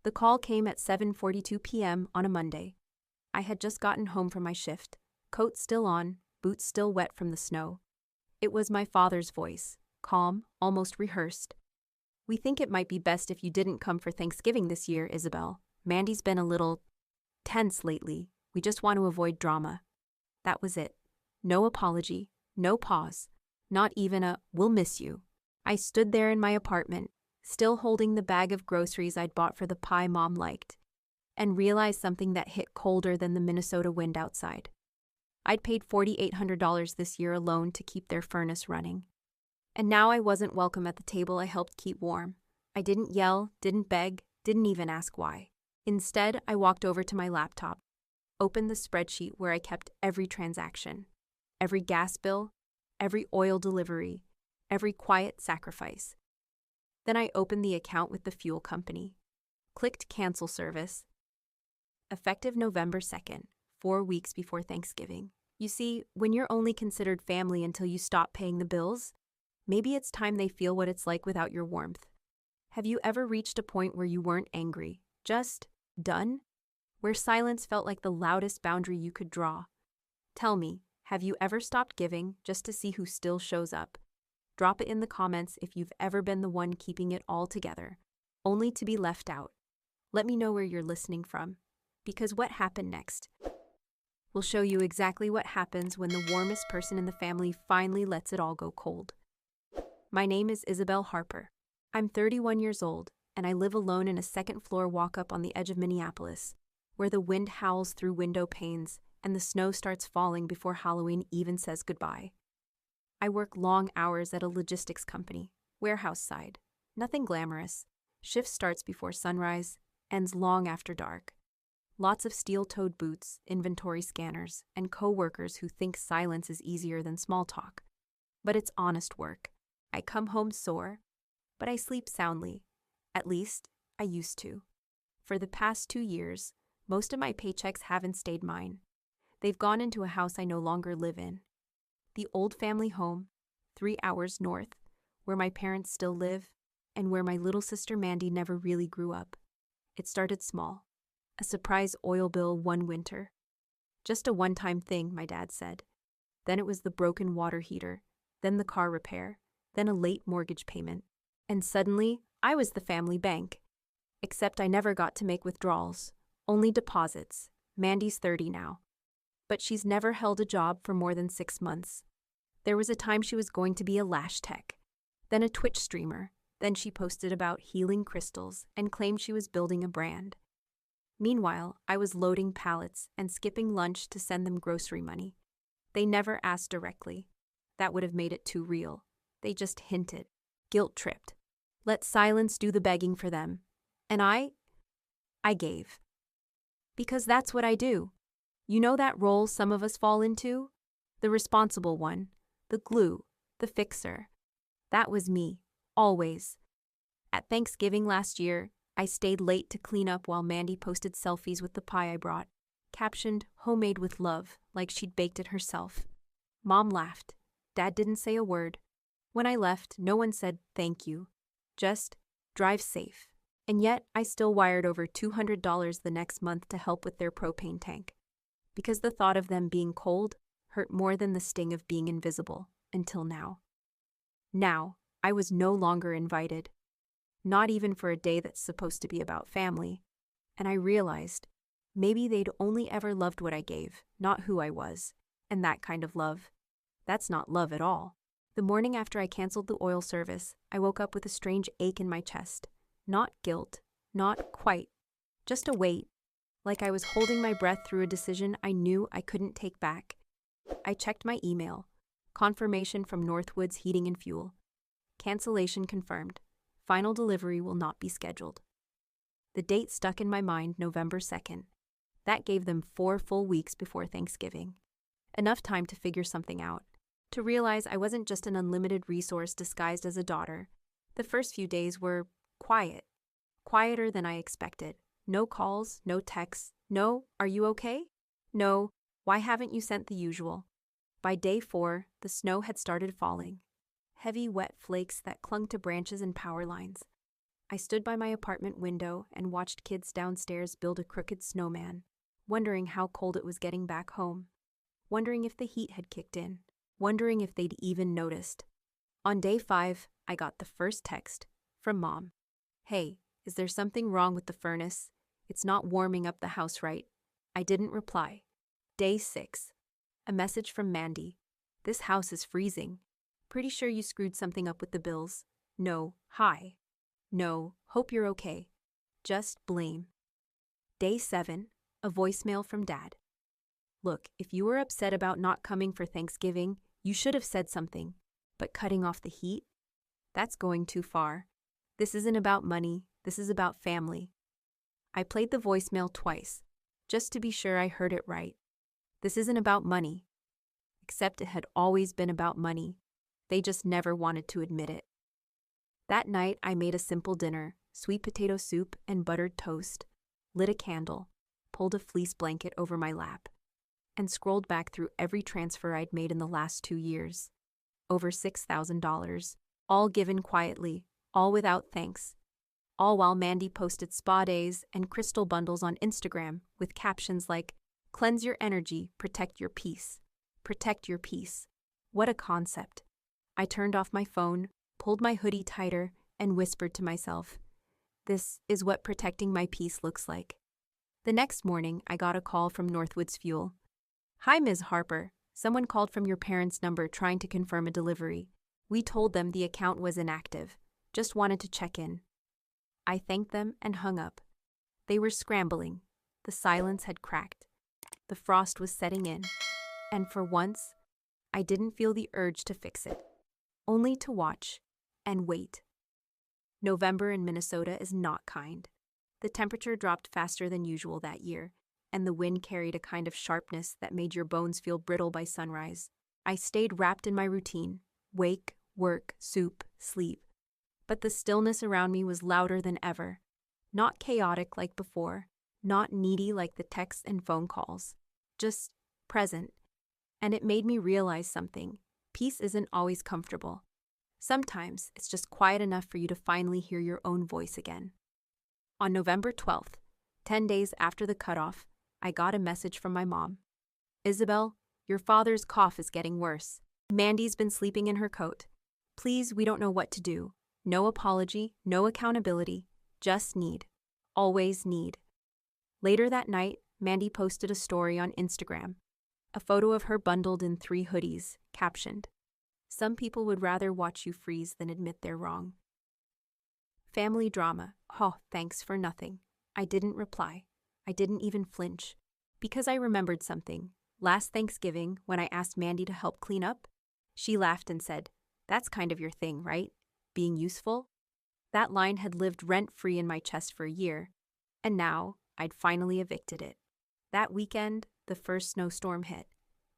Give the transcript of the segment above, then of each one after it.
The call came at 7:42 p.m. on a Monday. I had just gotten home from my shift, coat still on, boots still wet from the snow. It was my father's voice, calm, almost rehearsed. "We think it might be best if you didn't come for Thanksgiving this year, Isabelle. Mandy's been a little tense lately. We just want to avoid drama." That was it. No apology, no pause, not even a "we'll miss you." I stood there in my apartment, still holding the bag of groceries I'd bought for the pie Mom liked, and realized something that hit colder than the Minnesota wind outside. I'd paid $4,800 this year alone to keep their furnace running. And now I wasn't welcome at the table I helped keep warm. I didn't yell, didn't beg, didn't even ask why. Instead, I walked over to my laptop, opened the spreadsheet where I kept every transaction, every gas bill, every oil delivery, every quiet sacrifice. Then I opened the account with the fuel company, clicked cancel service. Effective November 2nd, 4 weeks before Thanksgiving. You see, when you're only considered family until you stop paying the bills, maybe it's time they feel what it's like without your warmth. Have you ever reached a point where you weren't angry, just done? Where silence felt like the loudest boundary you could draw? Tell me, have you ever stopped giving just to see who still shows up? Drop it in the comments if you've ever been the one keeping it all together, only to be left out. Let me know where you're listening from, because what happened next will show you exactly what happens when the warmest person in the family finally lets it all go cold. My name is Isabelle Harper. I'm 31 years old, and I live alone in a second-floor walk-up on the edge of Minneapolis, where the wind howls through window panes and the snow starts falling before Halloween even says goodbye. I work long hours at a logistics company, warehouse side. Nothing glamorous. Shift starts before sunrise, ends long after dark. Lots of steel-toed boots, inventory scanners, and co-workers who think silence is easier than small talk. But it's honest work. I come home sore, but I sleep soundly. At least, I used to. For the past 2 years, most of my paychecks haven't stayed mine. They've gone into a house I no longer live in. The old family home, 3 hours north, where my parents still live, and where my little sister Mandy never really grew up. It started small. A surprise oil bill one winter. Just a one-time thing, my dad said. Then it was the broken water heater, then the car repair, then a late mortgage payment. And suddenly, I was the family bank. Except I never got to make withdrawals, only deposits. Mandy's 30 now. But she's never held a job for more than 6 months. There was a time she was going to be a lash tech, then a Twitch streamer, then she posted about healing crystals and claimed she was building a brand. Meanwhile, I was loading pallets and skipping lunch to send them grocery money. They never asked directly. That would have made it too real. They just hinted, guilt-tripped. Let silence do the begging for them. And I gave. Because that's what I do. You know that role some of us fall into? The responsible one, the glue, the fixer. That was me, always. At Thanksgiving last year, I stayed late to clean up while Mandy posted selfies with the pie I brought, captioned "homemade with love," like she'd baked it herself. Mom laughed. Dad didn't say a word. When I left, no one said thank you. Just drive safe. And yet, I still wired over $200 the next month to help with their propane tank. Because the thought of them being cold hurt more than the sting of being invisible, until now. Now, I was no longer invited. Not even for a day that's supposed to be about family. And I realized, maybe they'd only ever loved what I gave, not who I was. And that kind of love, that's not love at all. The morning after I canceled the oil service, I woke up with a strange ache in my chest. Not guilt, not quite, just a weight, like I was holding my breath through a decision I knew I couldn't take back. I checked my email. Confirmation from Northwoods Heating and Fuel. Cancellation confirmed. Final delivery will not be scheduled. The date stuck in my mind, November 2nd. That gave them 4 full weeks before Thanksgiving. Enough time to figure something out. To realize I wasn't just an unlimited resource disguised as a daughter. The first few days were quiet. Quieter than I expected. No calls, no texts. No, "Are you okay?" No, "Why haven't you sent the usual?" By day 4, the snow had started falling. Heavy, wet flakes that clung to branches and power lines. I stood by my apartment window and watched kids downstairs build a crooked snowman, wondering how cold it was getting back home, wondering if the heat had kicked in, wondering if they'd even noticed. On day 5, I got the first text from Mom. "Hey, is there something wrong with the furnace? It's not warming up the house right." I didn't reply. Day 6. A message from Mandy. "This house is freezing. Pretty sure you screwed something up with the bills. No, hi. No, hope you're okay. Just blame." Day 7. A voicemail from Dad. "Look, if you were upset about not coming for Thanksgiving, you should have said something. But cutting off the heat? That's going too far. This isn't about money, this is about family." I played the voicemail twice, just to be sure I heard it right. This isn't about money. Except it had always been about money. They just never wanted to admit it. That night, I made a simple dinner, sweet potato soup and buttered toast, lit a candle, pulled a fleece blanket over my lap, and scrolled back through every transfer I'd made in the last 2 years. Over $6,000, all given quietly, all without thanks. All while Mandy posted spa days and crystal bundles on Instagram with captions like, "Cleanse your energy, protect your peace. Protect your peace." What a concept. I turned off my phone, pulled my hoodie tighter, and whispered to myself, "This is what protecting my peace looks like." The next morning, I got a call from Northwoods Fuel. "Hi, Ms. Harper. Someone called from your parents' number trying to confirm a delivery. We told them the account was inactive. Just wanted to check in." I thanked them and hung up. They were scrambling. The silence had cracked. The frost was setting in. And for once, I didn't feel the urge to fix it. Only to watch and wait. November in Minnesota is not kind. The temperature dropped faster than usual that year, and the wind carried a kind of sharpness that made your bones feel brittle by sunrise. I stayed wrapped in my routine: wake, work, soup, sleep. But the stillness around me was louder than ever. Not chaotic like before, not needy like the texts and phone calls. Just present. And it made me realize something. Peace isn't always comfortable. Sometimes it's just quiet enough for you to finally hear your own voice again. On November 12th, 10 days after the cutoff, I got a message from my mom. "Isabelle, your father's cough is getting worse. Mandy's been sleeping in her coat. Please, we don't know what to do. No apology, no accountability, just need. Always need." Later that night, Mandy posted a story on Instagram. A photo of her bundled in 3 hoodies, captioned, "Some people would rather watch you freeze than admit they're wrong." Family drama. Oh, thanks for nothing. I didn't reply. I didn't even flinch. Because I remembered something. Last Thanksgiving, when I asked Mandy to help clean up, she laughed and said, "That's kind of your thing, right? Being useful?" That line had lived rent-free in my chest for a year, and now I'd finally evicted it. That weekend, the first snowstorm hit.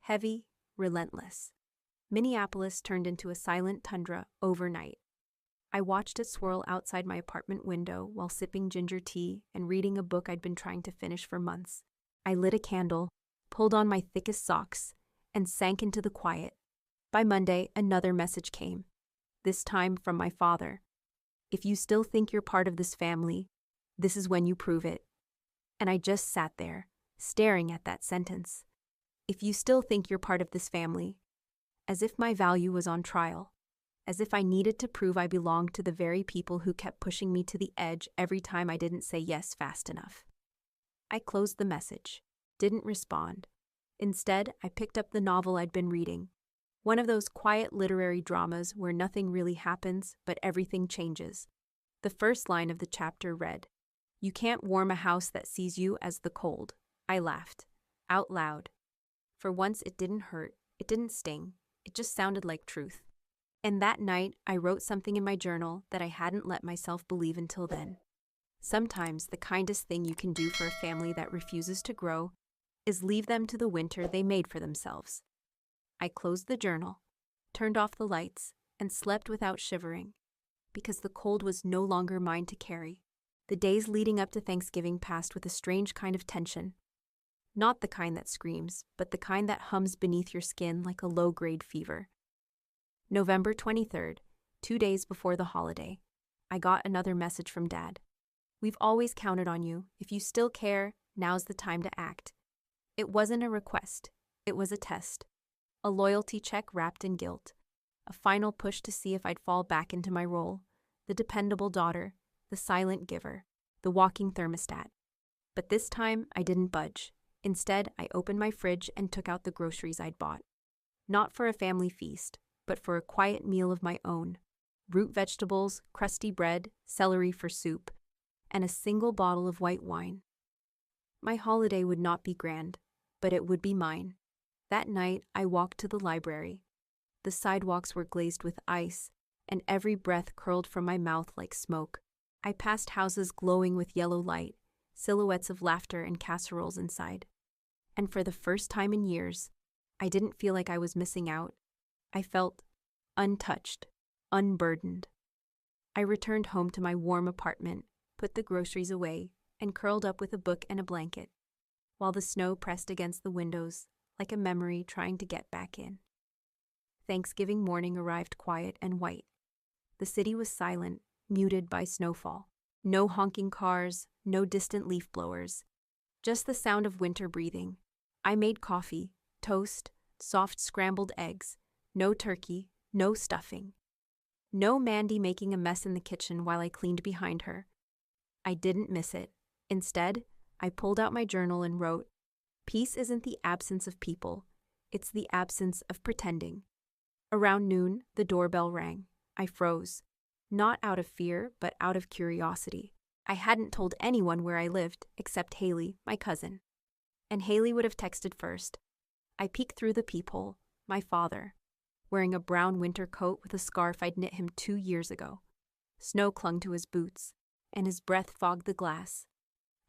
Heavy, relentless. Minneapolis turned into a silent tundra overnight. I watched it swirl outside my apartment window while sipping ginger tea and reading a book I'd been trying to finish for months. I lit a candle, pulled on my thickest socks, and sank into the quiet. By Monday, another message came. This time from my father. "If you still think you're part of this family, this is when you prove it." And I just sat there, staring at that sentence. If you still think you're part of this family. As if my value was on trial. As if I needed to prove I belonged to the very people who kept pushing me to the edge every time I didn't say yes fast enough. I closed the message. Didn't respond. Instead, I picked up the novel I'd been reading. One of those quiet literary dramas where nothing really happens, but everything changes. The first line of the chapter read, "You can't warm a house that sees you as the cold." I laughed. Out loud. For once, it didn't hurt. It didn't sting. It just sounded like truth. And that night, I wrote something in my journal that I hadn't let myself believe until then. Sometimes the kindest thing you can do for a family that refuses to grow is leave them to the winter they made for themselves. I closed the journal, turned off the lights, and slept without shivering, because the cold was no longer mine to carry. The days leading up to Thanksgiving passed with a strange kind of tension. Not the kind that screams, but the kind that hums beneath your skin like a low-grade fever. November 23rd, 2 days before the holiday. I got another message from Dad. We've always counted on you. If you still care, now's the time to act. It wasn't a request. It was a test. A loyalty check wrapped in guilt. A final push to see if I'd fall back into my role. The dependable daughter, the silent giver, the walking thermostat. But this time, I didn't budge. Instead, I opened my fridge and took out the groceries I'd bought. Not for a family feast, but for a quiet meal of my own. Root vegetables, crusty bread, celery for soup, and a single bottle of white wine. My holiday would not be grand, but it would be mine. That night, I walked to the library. The sidewalks were glazed with ice, and every breath curled from my mouth like smoke. I passed houses glowing with yellow light, silhouettes of laughter and casseroles inside. And for the first time in years, I didn't feel like I was missing out. I felt untouched, unburdened. I returned home to my warm apartment, put the groceries away, and curled up with a book and a blanket, while the snow pressed against the windows like a memory trying to get back in. Thanksgiving morning arrived quiet and white. The city was silent, muted by snowfall. No honking cars, no distant leaf blowers, just the sound of winter breathing. I made coffee, toast, soft scrambled eggs, no turkey, no stuffing. No Mandy making a mess in the kitchen while I cleaned behind her. I didn't miss it. Instead, I pulled out my journal and wrote, "Peace isn't the absence of people, it's the absence of pretending." Around noon, the doorbell rang. I froze. Not out of fear, but out of curiosity. I hadn't told anyone where I lived, except Haley, my cousin. And Haley would have texted first. I peeked through the peephole. My father, wearing a brown winter coat with a scarf I'd knit him 2 years ago. Snow clung to his boots, and his breath fogged the glass.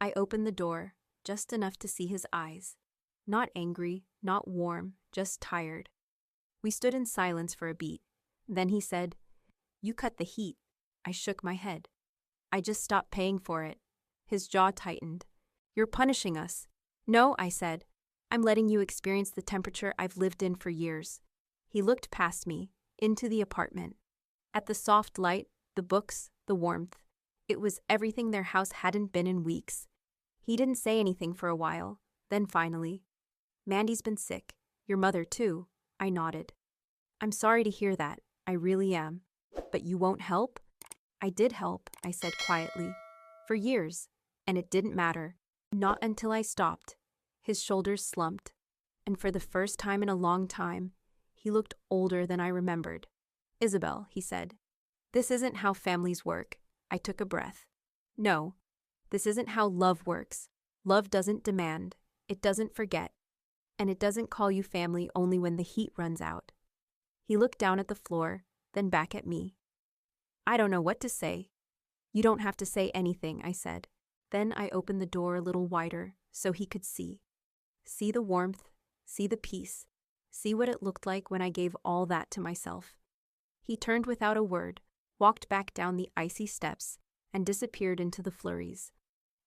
I opened the door, just enough to see his eyes. Not angry, not warm, just tired. We stood in silence for a beat. Then he said, "You cut the heat." I shook my head. "I just stopped paying for it." His jaw tightened. "You're punishing us." "No," I said. "I'm letting you experience the temperature I've lived in for years." He looked past me, into the apartment. At the soft light, the books, the warmth. It was everything their house hadn't been in weeks. He didn't say anything for a while. Then finally, "Mandy's been sick. Your mother too." I nodded. "I'm sorry to hear that. I really am. But you won't help?" "I did help," I said quietly. "For years. And it didn't matter. Not until I stopped." His shoulders slumped. And for the first time in a long time, he looked older than I remembered. "Isabelle," he said, "this isn't how families work." I took a breath. "No, this isn't how love works. Love doesn't demand. It doesn't forget. And it doesn't call you family only when the heat runs out." He looked down at the floor, then back at me. "I don't know what to say." "You don't have to say anything," I said. Then I opened the door a little wider so he could see. See the warmth, see the peace, see what it looked like when I gave all that to myself. He turned without a word, walked back down the icy steps, and disappeared into the flurries.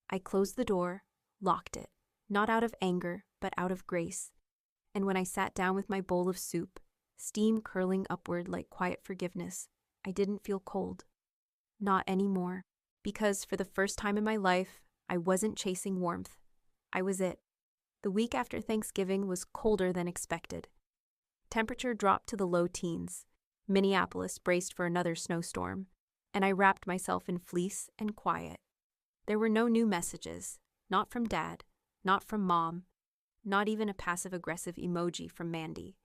I closed the door, locked it, not out of anger, but out of grace. And when I sat down with my bowl of soup, steam curling upward like quiet forgiveness, I didn't feel cold. Not anymore. Because for the first time in my life, I wasn't chasing warmth. I was it. The week after Thanksgiving was colder than expected. Temperature dropped to the low teens. Minneapolis braced for another snowstorm, and I wrapped myself in fleece and quiet. There were no new messages, not from Dad, not from Mom, not even a passive-aggressive emoji from Mandy.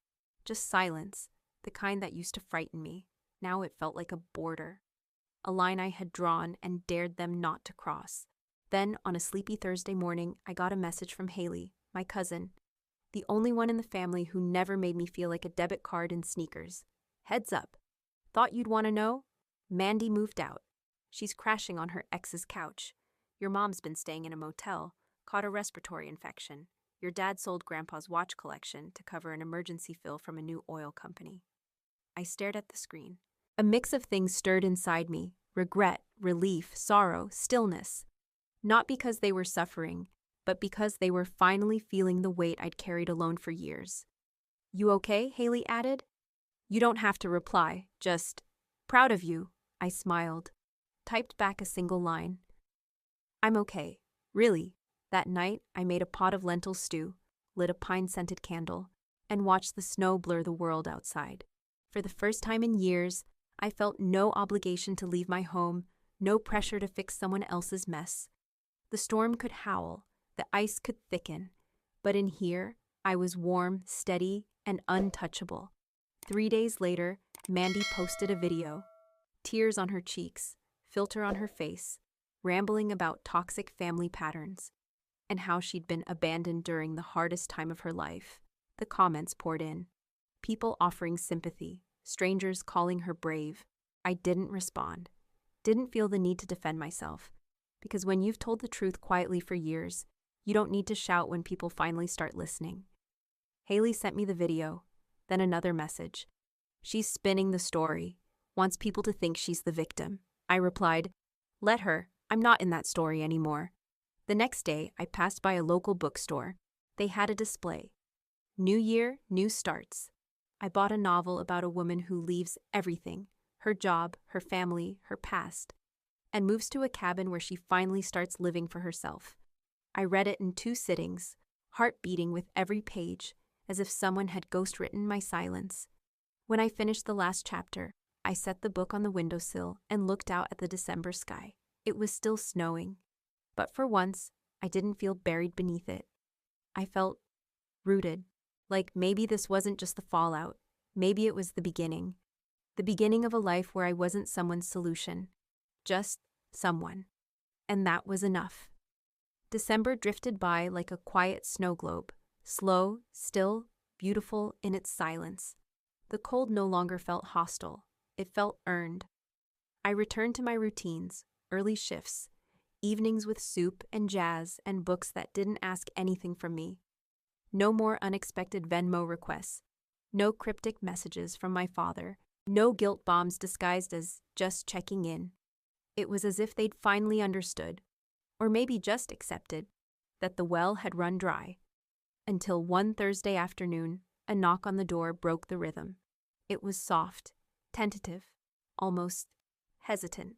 Just silence, the kind that used to frighten me. Now it felt like a border. A line I had drawn and dared them not to cross. Then, on a sleepy Thursday morning, I got a message from Haley, my cousin, the only one in the family who never made me feel like a debit card in sneakers. "Heads up. Thought you'd want to know? Mandy moved out. She's crashing on her ex's couch. Your mom's been staying in a motel, caught a respiratory infection. Your dad sold Grandpa's watch collection to cover an emergency fill from a new oil company." I stared at the screen. A mix of things stirred inside me: regret, relief, sorrow, stillness. Not because they were suffering, but because they were finally feeling the weight I'd carried alone for years. "You okay?" Haley added. "You don't have to reply, just proud of you." I smiled. typed back a single line. I'm okay. Really. That night, I made a pot of lentil stew, lit a pine-scented candle, and watched the snow blur the world outside. For the first time in years, I felt no obligation to leave my home, no pressure to fix someone else's mess. The storm could howl, the ice could thicken, but in here, I was warm, steady, and untouchable. 3 days later, Mandy posted a video. Tears on her cheeks, filter on her face, rambling about toxic family patterns, and how she'd been abandoned during the hardest time of her life. The comments poured in. People offering sympathy, strangers calling her brave. I didn't respond. Didn't feel the need to defend myself. Because when you've told the truth quietly for years, you don't need to shout when people finally start listening. Haley sent me the video, then another message. She's spinning the story, wants people to think she's the victim. I replied, let her, I'm not in that story anymore. The next day, I passed by a local bookstore. They had a display. New year, new starts. I bought a novel about a woman who leaves everything, her job, her family, her past, and moves to a cabin where she finally starts living for herself. I read it in 2 sittings, heart beating with every page, as if someone had ghostwritten my silence. When I finished the last chapter, I set the book on the windowsill and looked out at the December sky. It was still snowing, but for once, I didn't feel buried beneath it. I felt rooted, like maybe this wasn't just the fallout, maybe it was the beginning of a life where I wasn't someone's solution, just someone. And that was enough. December drifted by like a quiet snow globe, slow, still, beautiful in its silence. The cold no longer felt hostile, it felt earned. I returned to my routines, early shifts, evenings with soup and jazz and books that didn't ask anything from me. No more unexpected Venmo requests, no cryptic messages from my father, no guilt bombs disguised as just checking in. It was as if they'd finally understood, or maybe just accepted, that the well had run dry. Until one Thursday afternoon, a knock on the door broke the rhythm. It was soft, tentative, almost hesitant.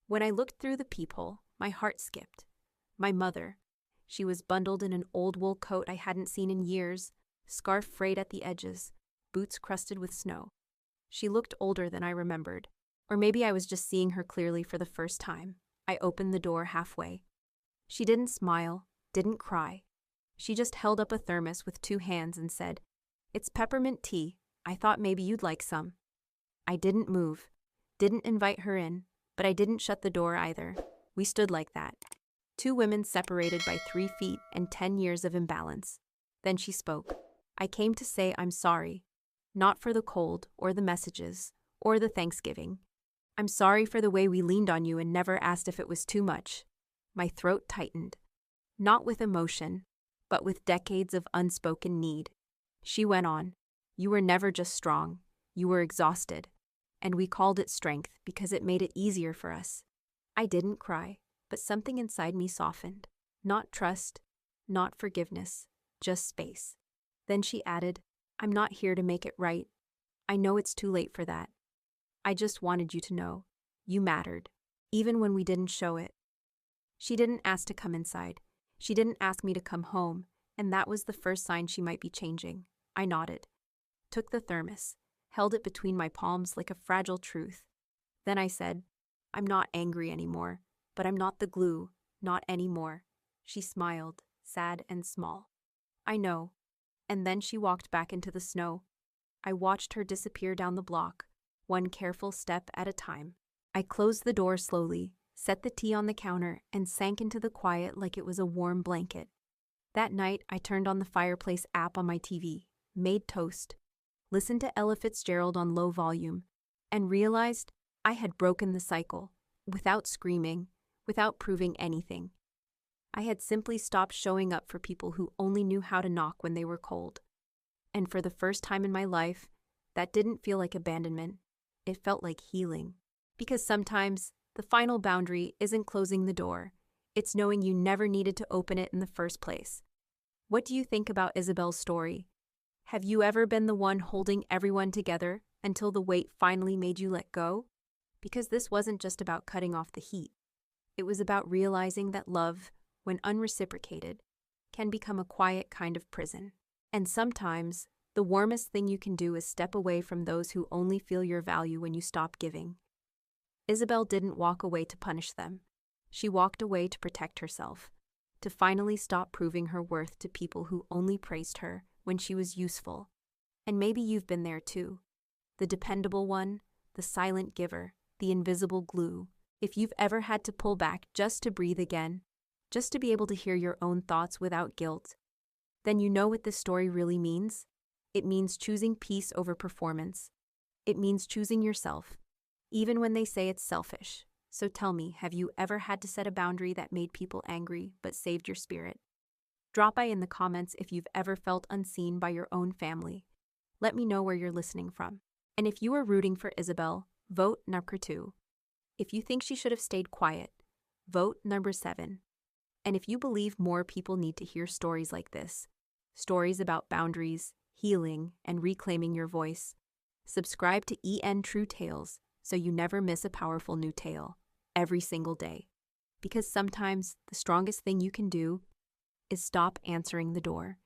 When I looked through the peephole, my heart skipped. My mother. She was bundled in an old wool coat I hadn't seen in years, scarf frayed at the edges, boots crusted with snow. She looked older than I remembered, or maybe I was just seeing her clearly for the first time. I opened the door halfway. She didn't smile, didn't cry. She just held up a thermos with 2 hands and said, "It's peppermint tea. I thought maybe you'd like some." I didn't move, didn't invite her in, but I didn't shut the door either. We stood like that. 2 women separated by 3 feet and 10 years of imbalance. Then she spoke. "I came to say I'm sorry. Not for the cold, or the messages, or the Thanksgiving. I'm sorry for the way we leaned on you and never asked if it was too much." My throat tightened. Not with emotion, but with decades of unspoken need. She went on. "You were never just strong. You were exhausted. And we called it strength because it made it easier for us." I didn't cry, but something inside me softened. Not trust, not forgiveness, just space. Then she added, "I'm not here to make it right. I know it's too late for that. I just wanted you to know. You mattered, even when we didn't show it." She didn't ask to come inside. She didn't ask me to come home, and that was the first sign she might be changing. I nodded, took the thermos, held it between my palms like a fragile truth. Then I said, "I'm not angry anymore, but I'm not the glue, not anymore." She smiled, sad and small. "I know." And then she walked back into the snow. I watched her disappear down the block, one careful step at a time. I closed the door slowly, set the tea on the counter, and sank into the quiet like it was a warm blanket. That night, I turned on the fireplace app on my TV, made toast, listened to Ella Fitzgerald on low volume, and realized I had broken the cycle, without screaming, without proving anything. I had simply stopped showing up for people who only knew how to knock when they were cold. And for the first time in my life, that didn't feel like abandonment. It felt like healing. Because sometimes, the final boundary isn't closing the door. It's knowing you never needed to open it in the first place. What do you think about Isabelle's story? Have you ever been the one holding everyone together until the weight finally made you let go? Because this wasn't just about cutting off the heat. It was about realizing that love, when unreciprocated, can become a quiet kind of prison. And sometimes, the warmest thing you can do is step away from those who only feel your value when you stop giving. Isabelle didn't walk away to punish them. She walked away to protect herself, to finally stop proving her worth to people who only praised her when she was useful. And maybe you've been there too. The dependable one, the silent giver, the invisible glue. If you've ever had to pull back just to breathe again, just to be able to hear your own thoughts without guilt, then you know what this story really means. It means choosing peace over performance. It means choosing yourself, even when they say it's selfish. So tell me, have you ever had to set a boundary that made people angry but saved your spirit? Drop by in the comments if you've ever felt unseen by your own family. Let me know where you're listening from. And if you are rooting for Isabelle, vote number 2. If you think she should have stayed quiet, vote number 7. And if you believe more people need to hear stories like this, stories about boundaries, healing, and reclaiming your voice, subscribe to EN True Tales so you never miss a powerful new tale every single day. Because sometimes the strongest thing you can do is stop answering the door.